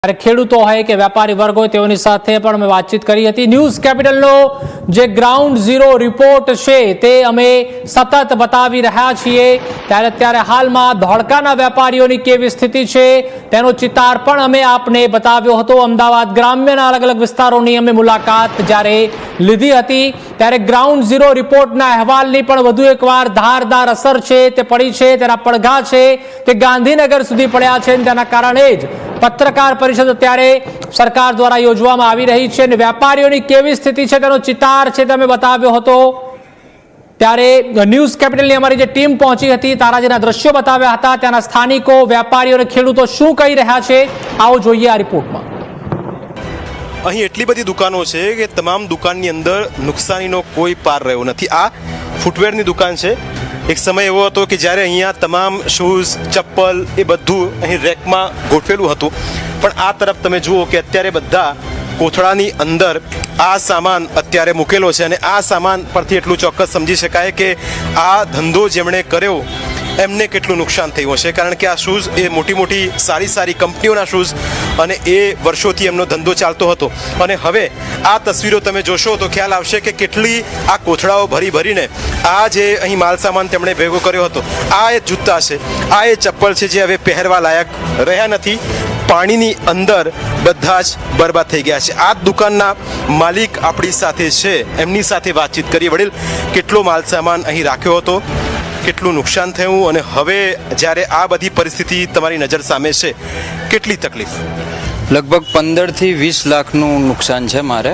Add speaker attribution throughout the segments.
Speaker 1: ખેડૂતો હોય કે વેપારી વર્ગ હોય તેઓની સાથે પણ અમે વાતચીત કરી હતી। ન્યૂઝ કેપિટલનો જે ગ્રાઉન્ડ ઝીરો રિપોર્ટ છે તે અમે સતત બતાવી રહ્યા છીએ। ત્યારે હાલમાં ધોળકાના વેપારીઓની કેવી સ્થિતિ છે તેનો ચિતાર પણ અમે આપને બતાવ્યો હતો। અમદાવાદ ગ્રામ્યના અલગ અલગ વિસ્તારોની અમે મુલાકાત જ્યારે લીધી હતી ત્યારે ગ્રાઉન્ડ ઝીરો રિપોર્ટના અહેવાલની પણ વધુ એકવાર ધારદાર અસર છે તે પડી છે। તેના પડઘા છે તે ગાંધીનગર સુધી પડ્યા છે। તેના કારણે જ પત્રકાર પરિષદ અત્યારે સરકાર દ્વારા યોજવામાં આવી રહી છે અને વેપારીઓની કેવી સ્થિતિ છે તેનો ચિતાર છે તે અમે બતાવ્યો હતો। ત્યારે ન્યૂઝ કેપિટલની અમારી જે ટીમ પહોંચી હતી તારાજીના દ્રશ્યો બતાવ્યા હતા। ત્યાંના સ્થાનિકો વેપારીઓ અને ખેડૂતો શું કહી રહ્યા છે આવો જોઈએ આ રિપોર્ટમાં।
Speaker 2: અહીં એટલી બધી દુકાનો છે કે તમામ દુકાનની અંદર નુકસાનીનો કોઈ પાર રહ્યો નથી। આ ફૂટવેરની દુકાન છે। એક સમય એવો હતો કે જ્યારે અહીંયા તમામ શૂઝ ચપ્પલ એ બધું અહીં રેકમાં ગોઠવેલું હતું, પણ આ તરફ તમે જુઓ કે અત્યારે બધા કોથળાની અંદર આ સામાન અત્યારે મૂકેલો છે અને આ સામાન પરથી એટલું ચોક્કસ સમજી શકાય કે આ ધંધો જેમણે કર્યો એમને કેટલું નુકસાન થયું હશે, કારણ કે આ શૂઝ એ મોટી મોટી સારી કંપનીઓના શૂઝ અને એ વર્ષોથી એમનો ધંધો ચાલતો હતો અને હવે આ તસવીરો તમે જોશો તો ખ્યાલ આવશે કે કેટલી આ કોથળાઓ ભરીને આ જે અહીં માલ સામાન તેમણે ભેગો કર્યો હતો, આ એ જૂતા છે, આ એ ચપ્પલ છે જે હવે પહેરવા લાયક રહ્યા નથી, પાણીની અંદર બધા જ બરબાદ થઈ ગયા છે। આ દુકાનના માલિક આપણી સાથે છે, એમની સાથે વાતચીત કરીએ। વડીલ, કેટલો માલ સામાન અહીં રાખ્યો હતો, કેટલું નુકસાન થયું અને હવે જ્યારે આ બધી પરિસ્થિતિ તમારી નજર સામે છે કેટલી તકલીફ?
Speaker 3: લગભગ 15 થી 20 લાખનું નુકસાન છે મારે।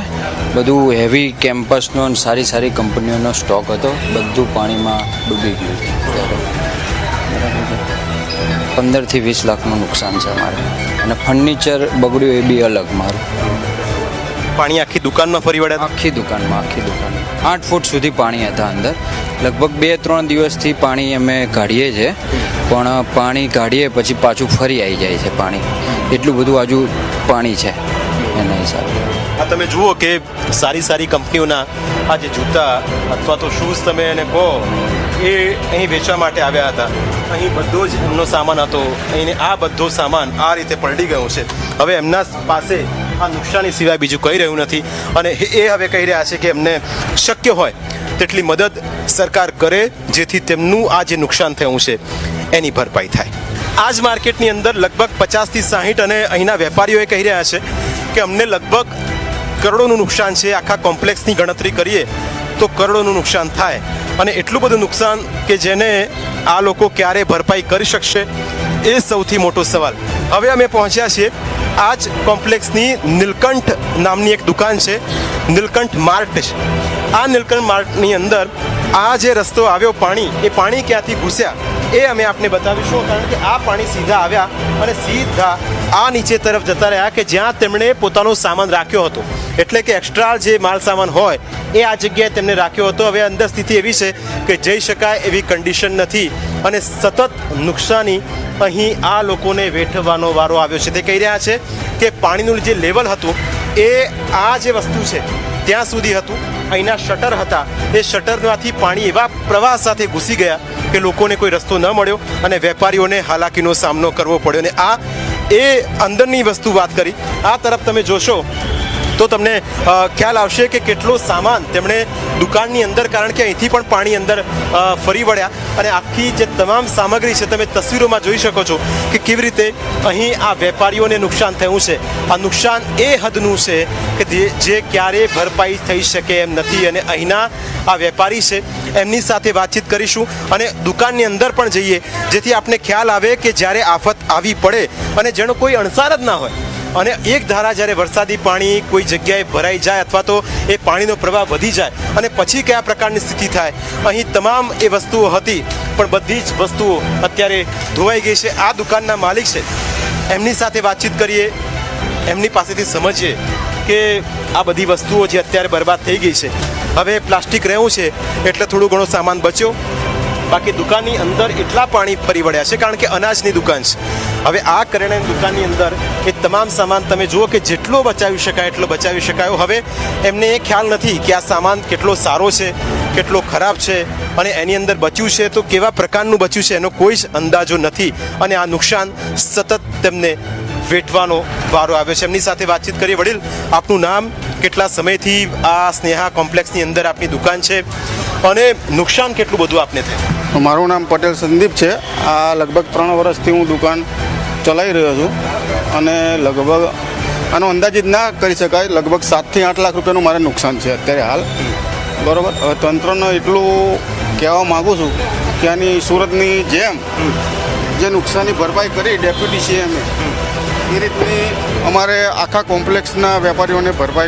Speaker 3: બધું હેવી કેમ્પસનો અને સારી કંપનીઓનો સ્ટોક હતો, બધું પાણીમાં ડૂબી ગયું। 15 થી 20 લાખનું નુકસાન છે મારે અને ફર્નિચર બગડ્યું એ બી અલગ મારું।
Speaker 2: પાણી આખી દુકાનમાં ફરી વળ્યા?
Speaker 3: આખી દુકાનમાં 8 ફૂટ સુધી પાણી હતા અંદર। લગભગ 2-3 દિવસથી પાણી અમે કાઢીએ છીએ, પણ પાણી કાઢીએ પછી પાછું ફરી આવી જાય છે પાણી, એટલું બધું આજુ પાણી છે એના હિસાબે।
Speaker 2: આ તમે જુઓ કે સારી કંપનીઓના આ જે જૂતા અથવા તો શૂઝ તમે એને કહો એ અહીં વેચવા માટે આવ્યા હતા, અહીં બધો જ એમનો સામાન હતો, અહીં આ બધો સામાન આ રીતે પલટી ગયો છે। હવે એમના પાસે આ નુકસાની સિવાય બીજું કંઈ રહ્યું નથી અને એ હવે કહી રહ્યા છે કે એમને શક્ય હોય તેટલી મદદ સરકાર કરે જેથી તેમનું આ જે નુકસાન થયું છે એની ભરપાઈ થાય। આ જ માર્કેટની અંદર લગભગ 50 થી 60 અને અહીંના વેપારીઓએ કહી રહ્યા છે કે અમને લગભગ કરોડોનું નુકસાન છે। આખા કોમ્પ્લેક્સની ગણતરી કરીએ તો કરોડોનું નુકસાન થાય અને એટલું બધું નુકસાન કે જેને આ લોકો ક્યારે ભરપાઈ કરી શકશે એ સૌથી મોટો સવાલ। હવે અમે પહોંચ્યા છીએ આ જ કોમ્પ્લેક્સની નીલકંઠ નામની એક દુકાન છે, નીલકંઠ માર્ટ છે। આ નીલકંઠ માર્ટની અંદર આ જે રસ્તો આવ્યો એ પાણી ક્યાંથી ઘૂસ્યા એ અમે આપને બતાવીશું, કારણ કે આ પાણી સીધા આવ્યા અને સીધા આ નીચે તરફ જતા રહ્યા કે જ્યાં તેમણે પોતાનો સામાન રાખ્યો હતો, એટલે કે એક્સ્ટ્રા જે માલ સામાન હોય એ આ જગ્યાએ તેમને રાખ્યો હતો। હવે અંદર સ્થિતિ એવી છે કે જઈ શકાય એવી કન્ડિશન નથી અને સતત નુકસાની અહીં આ લોકોને વેઠવાનો વારો આવ્યો છે। તે કહી રહ્યા છે કે પાણીનું જે લેવલ હતું એ આ જે વસ્તુ છે ત્યાં સુધી હતું, અહીંના શટર હતા, એ શટરમાંથી પાણી એવા પ્રવાહ સાથે ઘૂસી ગયા કે લોકોને કોઈ રસ્તો ન મળ્યો અને વેપારીઓને હાલાકીનો સામનો કરવો પડ્યો। અને આ એ અંદરની વસ્તુ વાત કરી, આ તરફ તમે જોશો તો તમને ખ્યાલ આવશે કે કેટલો સામાન તેમણે દુકાનની અંદર, કારણ કે અહીંથી પણ પાણી અંદર ફરી વળ્યા અને આખી જે તમામ સામગ્રી છે તમે તસવીરોમાં જોઈ શકો છો કે કેવી રીતે અહીં આ વેપારીઓને નુકસાન થયું છે। આ નુકસાન એ હદનું છે કે જે ક્યારેય ભરપાઈ થઈ શકે એમ નથી અને અહીંના આ વેપારી છે એમની સાથે વાતચીત કરીશું અને દુકાનની અંદર પણ જઈએ જેથી આપને ખ્યાલ આવે કે જ્યારે આફત આવી પડે અને જેનો કોઈ અણસાર જ ના હોય અને એક ધારા જ્યારે વરસાદી પાણી કોઈ જગ્યાએ ભરાઈ જાય અથવા તો એ પાણીનો પ્રવાહ વધી જાય અને પછી કયા પ્રકારની સ્થિતિ થાય, અહીં તમામ એ વસ્તુઓ હતી પણ બધી જ વસ્તુઓ અત્યારે ધોવાઈ ગઈ છે। આ દુકાનના માલિક છે એમની સાથે વાતચીત કરીએ, એમની પાસેથી સમજીએ કે આ બધી વસ્તુઓ જે અત્યારે બરબાદ થઈ ગઈ છે, હવે પ્લાસ્ટિક રહ્યું છે એટલે થોડો ઘણો સામાન બચ્યો, બાકી દુકાનની અંદર એટલા પાણી ફરી વળ્યા છે કારણ કે અનાજની દુકાન છે। હવે આ કરિયાણાની દુકાનની અંદર એ તમામ સામાન તમે જુઓ કે જેટલો બચાવી શકાય એટલો બચાવી શકાયો। હવે એમને એ ખ્યાલ નથી કે આ સામાન કેટલો સારો છે કેટલો ખરાબ છે અને એની અંદર બચ્યું છે તો કેવા પ્રકારનું બચ્યું છે એનો કોઈ જ અંદાજો નથી અને આ નુકસાન સતત તેમને વેઠવાનો વારો આવ્યો છે. એમની સાથે વાતચીત કરીએ. વડીલ, આપનું નામ, કેટલા સમયથી આ સ્નેહા કોમ્પ્લેક્સની અંદર આપની દુકાન છે અને નુકસાન કેટલું બધું આપને થયું?
Speaker 4: મારું નામ પટેલ સંદીપ છે. આ લગભગ 3 વર્ષથી હું દુકાન ચલાવી રહ્યો છું અને લગભગ આનો અંદાજિત ના કરી શકાય, લગભગ 7 થી 8 લાખ રૂપિયાનું મારે નુકસાન છે અત્યારે હાલ. બરાબર. હવે તંત્રને એટલું કહેવા માગું છું કે આની સુરતની જેમ જે નુકસાની ભરપાઈ કરી ડેપ્યુટી સીએમે એ રીતની અમારે આખા કોમ્પ્લેક્સના વેપારીઓને ભરપાઈ